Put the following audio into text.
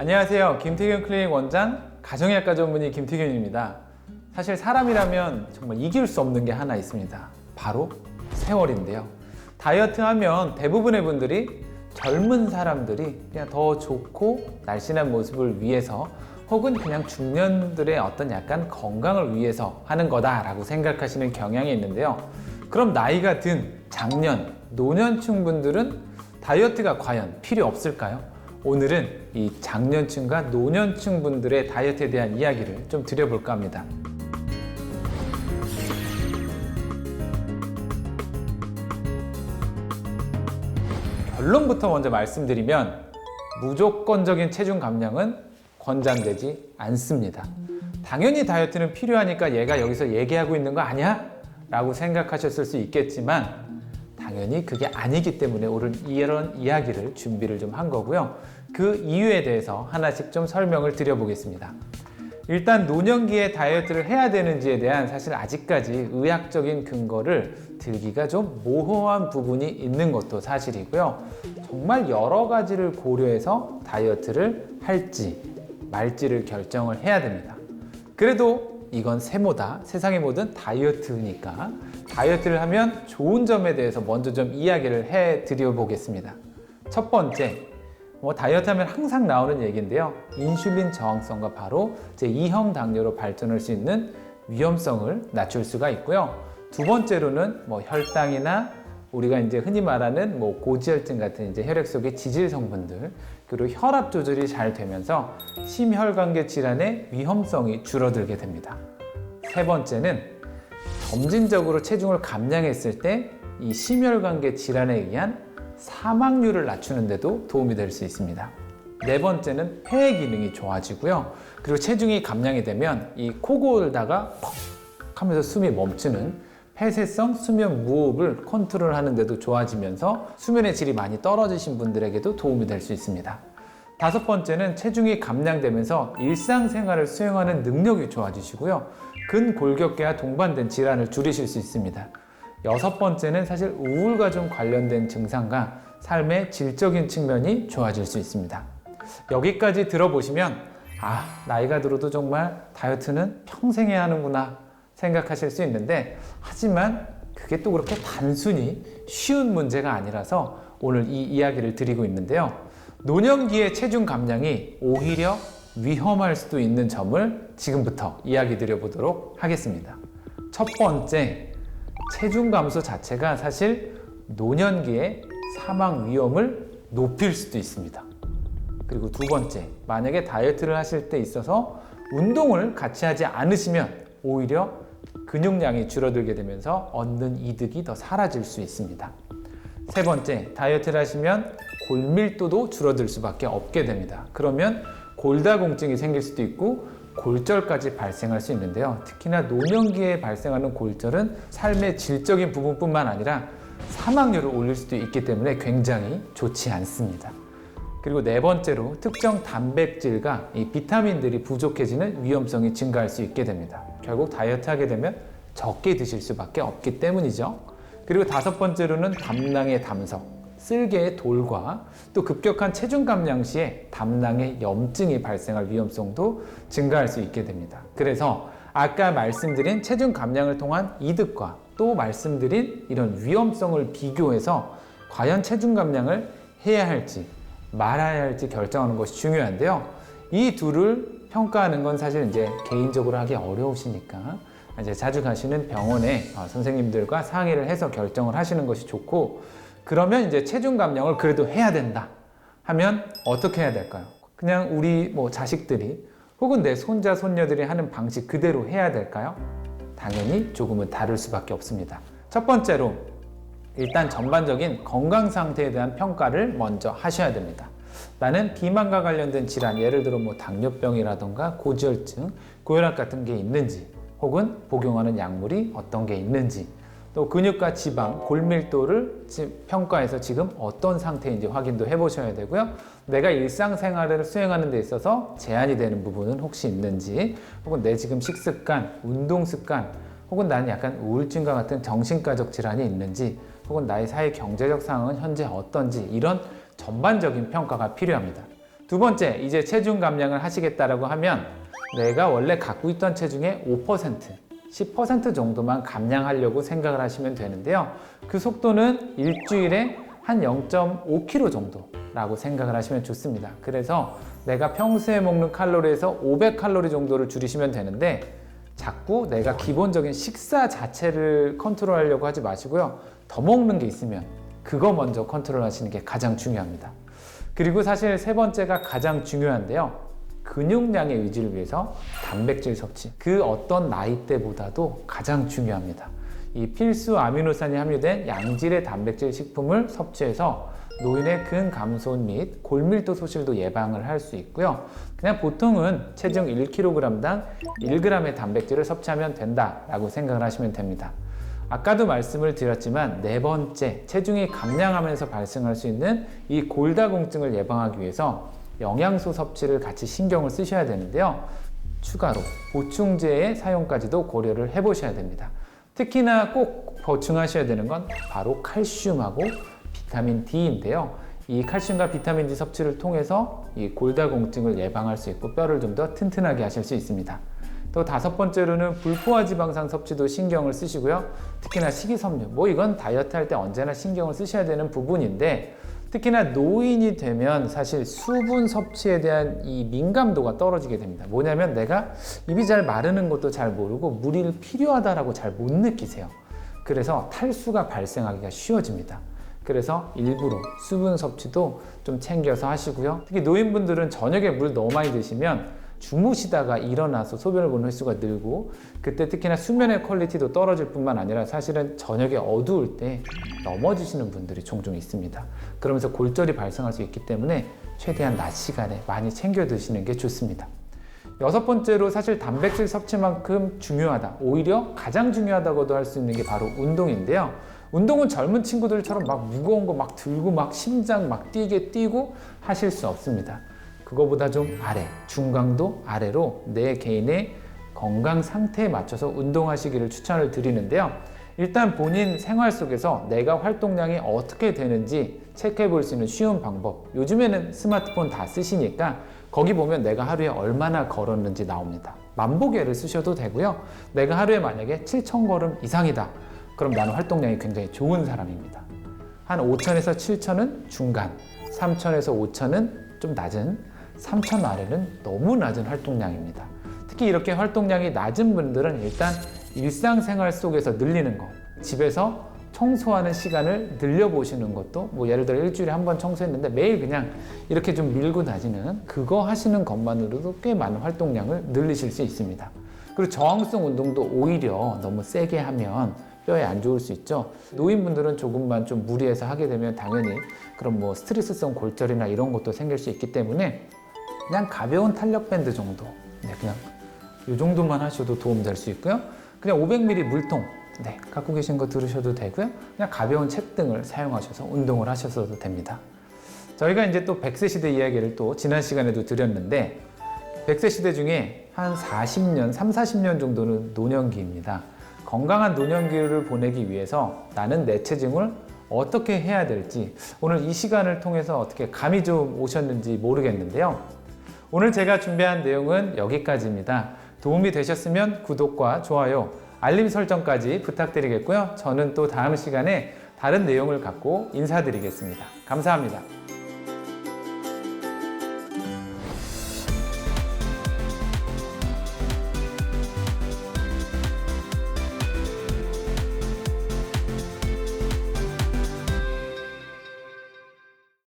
안녕하세요. 김태균 클리닉 원장 가정의학과 전문의 김태균입니다. 사실 사람이라면 정말 이길 수 없는 게 하나 있습니다. 바로 세월인데요. 다이어트 하면 대부분의 분들이 젊은 사람들이 그냥 더 좋고 날씬한 모습을 위해서 혹은 그냥 중년들의 어떤 약간 건강을 위해서 하는 거다라고 생각하시는 경향이 있는데요. 그럼 나이가 든 장년, 노년층 분들은 다이어트가 과연 필요 없을까요? 오늘은 이 장년층과 노년층 분들의 다이어트에 대한 이야기를 좀 드려볼까 합니다. 결론부터 먼저 말씀드리면 무조건적인 체중 감량은 권장되지 않습니다. 당연히 다이어트는 필요하니까 얘가 여기서 얘기하고 있는 거 아니야? 라고 생각하셨을 수 있겠지만 당연히 그게 아니기 때문에 오늘 이런 이야기를 준비를 좀 한 거고요. 그 이유에 대해서 하나씩 좀 설명을 드려보겠습니다. 일단 노년기에 다이어트를 해야 되는지에 대한 사실 아직까지 의학적인 근거를 들기가 좀 모호한 부분이 있는 것도 사실이고요. 정말 여러 가지를 고려해서 다이어트를 할지 말지를 결정을 해야 됩니다. 그래도 이건 세모다. 세상의 모든 다이어트니까 다이어트를 하면 좋은 점에 대해서 먼저 좀 이야기를 해드려 보겠습니다. 첫 번째, 다이어트 하면 항상 나오는 얘기인데요. 인슐린 저항성과 바로 제2형 당뇨로 발전할 수 있는 위험성을 낮출 수가 있고요. 두 번째로는 혈당이나 우리가 이제 흔히 말하는 고지혈증 같은 이제 혈액 속의 지질 성분들, 그리고 혈압 조절이 잘 되면서 심혈관계 질환의 위험성이 줄어들게 됩니다. 세 번째는 점진적으로 체중을 감량했을 때 이 심혈관계 질환에 의한 사망률을 낮추는 데도 도움이 될 수 있습니다. 네 번째는 폐 기능이 좋아지고요. 그리고 체중이 감량이 되면 이 코 골다가 퍽 하면서 숨이 멈추는 폐쇄성 수면 무호흡을 컨트롤하는 데도 좋아지면서 수면의 질이 많이 떨어지신 분들에게도 도움이 될 수 있습니다. 다섯 번째는 체중이 감량되면서 일상생활을 수행하는 능력이 좋아지시고요. 근골격계와 동반된 질환을 줄이실 수 있습니다. 여섯 번째는 사실 우울과 좀 관련된 증상과 삶의 질적인 측면이 좋아질 수 있습니다. 여기까지 들어보시면 나이가 들어도 정말 다이어트는 평생 해야 하는구나 생각하실 수 있는데, 하지만 그게 또 그렇게 단순히 쉬운 문제가 아니라서 오늘 이 이야기를 드리고 있는데요. 노년기의 체중 감량이 오히려 위험할 수도 있는 점을 지금부터 이야기 드려보도록 하겠습니다. 첫 번째, 체중 감소 자체가 사실 노년기의 사망 위험을 높일 수도 있습니다. 그리고 두 번째, 만약에 다이어트를 하실 때 있어서 운동을 같이 하지 않으시면 오히려 근육량이 줄어들게 되면서 얻는 이득이 더 사라질 수 있습니다. 세 번째, 다이어트를 하시면 골밀도도 줄어들 수밖에 없게 됩니다. 그러면 골다공증이 생길 수도 있고 골절까지 발생할 수 있는데요. 특히나 노년기에 발생하는 골절은 삶의 질적인 부분뿐만 아니라 사망률을 올릴 수도 있기 때문에 굉장히 좋지 않습니다. 그리고 네 번째로 특정 단백질과 이 비타민들이 부족해지는 위험성이 증가할 수 있게 됩니다. 결국 다이어트 하게 되면 적게 드실 수밖에 없기 때문이죠. 그리고 다섯 번째로는 담낭의 담석, 쓸개의 돌과 또 급격한 체중 감량 시에 담낭의 염증이 발생할 위험성도 증가할 수 있게 됩니다. 그래서 아까 말씀드린 체중 감량을 통한 이득과 또 말씀드린 이런 위험성을 비교해서 과연 체중 감량을 해야 할지 말아야 할지 결정하는 것이 중요한데요. 이 둘을 평가하는 건 사실 이제 개인적으로 하기 어려우시니까 이제 자주 가시는 병원에 선생님들과 상의를 해서 결정을 하시는 것이 좋고, 그러면 이제 체중 감량을 그래도 해야 된다 하면 어떻게 해야 될까요? 그냥 우리 자식들이 혹은 내 손자, 손녀들이 하는 방식 그대로 해야 될까요? 당연히 조금은 다를 수밖에 없습니다. 첫 번째로 일단 전반적인 건강 상태에 대한 평가를 먼저 하셔야 됩니다. 나는 비만과 관련된 질환, 예를 들어 당뇨병이라던가 고지혈증, 고혈압 같은 게 있는지, 혹은 복용하는 약물이 어떤 게 있는지, 또 근육과 지방, 골밀도를 평가해서 지금 어떤 상태인지 확인도 해보셔야 되고요. 내가 일상생활을 수행하는 데 있어서 제한이 되는 부분은 혹시 있는지, 혹은 내 지금 식습관, 운동습관, 혹은 나는 약간 우울증과 같은 정신과적 질환이 있는지, 혹은 나의 사회 경제적 상황은 현재 어떤지, 이런 전반적인 평가가 필요합니다. 두 번째, 이제 체중 감량을 하시겠다라고 하면 내가 원래 갖고 있던 체중의 5%, 10% 정도만 감량하려고 생각을 하시면 되는데요. 그 속도는 일주일에 한 0.5kg 정도라고 생각을 하시면 좋습니다. 그래서 내가 평소에 먹는 칼로리에서 500칼로리 정도를 줄이시면 되는데 자꾸 내가 기본적인 식사 자체를 컨트롤하려고 하지 마시고요. 더 먹는 게 있으면 그거 먼저 컨트롤 하시는 게 가장 중요합니다. 그리고 사실 세 번째가 가장 중요한데요. 근육량의 유지를 위해서 단백질 섭취. 그 어떤 나이대보다도 가장 중요합니다. 이 필수 아미노산이 함유된 양질의 단백질 식품을 섭취해서 노인의 근감손 및 골밀도 소실도 예방을 할 수 있고요. 그냥 보통은 체중 1kg당 1g의 단백질을 섭취하면 된다라고 생각을 하시면 됩니다. 아까도 말씀을 드렸지만 네 번째, 체중이 감량하면서 발생할 수 있는 이 골다공증을 예방하기 위해서 영양소 섭취를 같이 신경을 쓰셔야 되는데요. 추가로 보충제의 사용까지도 고려를 해보셔야 됩니다. 특히나 꼭 보충하셔야 되는 건 바로 칼슘하고 비타민 D인데요. 이 칼슘과 비타민 D 섭취를 통해서 이 골다공증을 예방할 수 있고 뼈를 좀 더 튼튼하게 하실 수 있습니다. 또 다섯 번째로는 불포화 지방산 섭취도 신경을 쓰시고요. 특히나 식이섬유, 이건 다이어트 할 때 언제나 신경을 쓰셔야 되는 부분인데 특히나 노인이 되면 사실 수분 섭취에 대한 이 민감도가 떨어지게 됩니다. 뭐냐면 내가 입이 잘 마르는 것도 잘 모르고 물이 필요하다라고 잘 못 느끼세요. 그래서 탈수가 발생하기가 쉬워집니다. 그래서 일부러 수분 섭취도 좀 챙겨서 하시고요. 특히 노인분들은 저녁에 물 너무 많이 드시면 주무시다가 일어나서 소변을 보는 횟수가 늘고 그때 특히나 수면의 퀄리티도 떨어질 뿐만 아니라 사실은 저녁에 어두울 때 넘어지시는 분들이 종종 있습니다. 그러면서 골절이 발생할 수 있기 때문에 최대한 낮 시간에 많이 챙겨 드시는 게 좋습니다. 여섯 번째로 사실 단백질 섭취만큼 중요하다, 오히려 가장 중요하다고도 할 수 있는 게 바로 운동인데요. 운동은 젊은 친구들처럼 막 무거운 거 막 들고 막 심장 막 뛰게 뛰고 하실 수 없습니다. 그거보다 좀 아래, 중강도 아래로 내 개인의 건강 상태에 맞춰서 운동하시기를 추천을 드리는데요. 일단 본인 생활 속에서 내가 활동량이 어떻게 되는지 체크해 볼 수 있는 쉬운 방법. 요즘에는 스마트폰 다 쓰시니까 거기 보면 내가 하루에 얼마나 걸었는지 나옵니다. 만보계를 쓰셔도 되고요. 내가 하루에 만약에 7,000걸음 이상이다. 그럼 나는 활동량이 굉장히 좋은 사람입니다. 한 5,000에서 7,000은 중간, 3,000에서 5,000은 좀 낮은, 3,000 아래는 너무 낮은 활동량입니다. 특히 이렇게 활동량이 낮은 분들은 일단 일상생활 속에서 늘리는 것, 집에서 청소하는 시간을 늘려보시는 것도 예를 들어 일주일에 한 번 청소했는데 매일 그냥 이렇게 좀 밀고 다니는 그거 하시는 것만으로도 꽤 많은 활동량을 늘리실 수 있습니다. 그리고 저항성 운동도 오히려 너무 세게 하면 뼈에 안 좋을 수 있죠. 노인분들은 조금만 좀 무리해서 하게 되면 당연히 그럼 스트레스성 골절이나 이런 것도 생길 수 있기 때문에 그냥 가벼운 탄력 밴드 정도, 그냥 이 정도만 하셔도 도움 될 수 있고요. 그냥 500ml 물통, 갖고 계신 거 들으셔도 되고요. 그냥 가벼운 책 등을 사용하셔서 운동을 하셔도 됩니다. 저희가 이제 또 100세 시대 이야기를 또 지난 시간에도 드렸는데 100세 시대 중에 한 40년, 40년 정도는 노년기입니다. 건강한 노년기를 보내기 위해서 나는 내 체중을 어떻게 해야 될지 오늘 이 시간을 통해서 어떻게 감이 좀 오셨는지 모르겠는데요. 오늘 제가 준비한 내용은 여기까지입니다. 도움이 되셨으면 구독과 좋아요, 알림 설정까지 부탁드리겠고요. 저는 또 다음 시간에 다른 내용을 갖고 인사드리겠습니다. 감사합니다.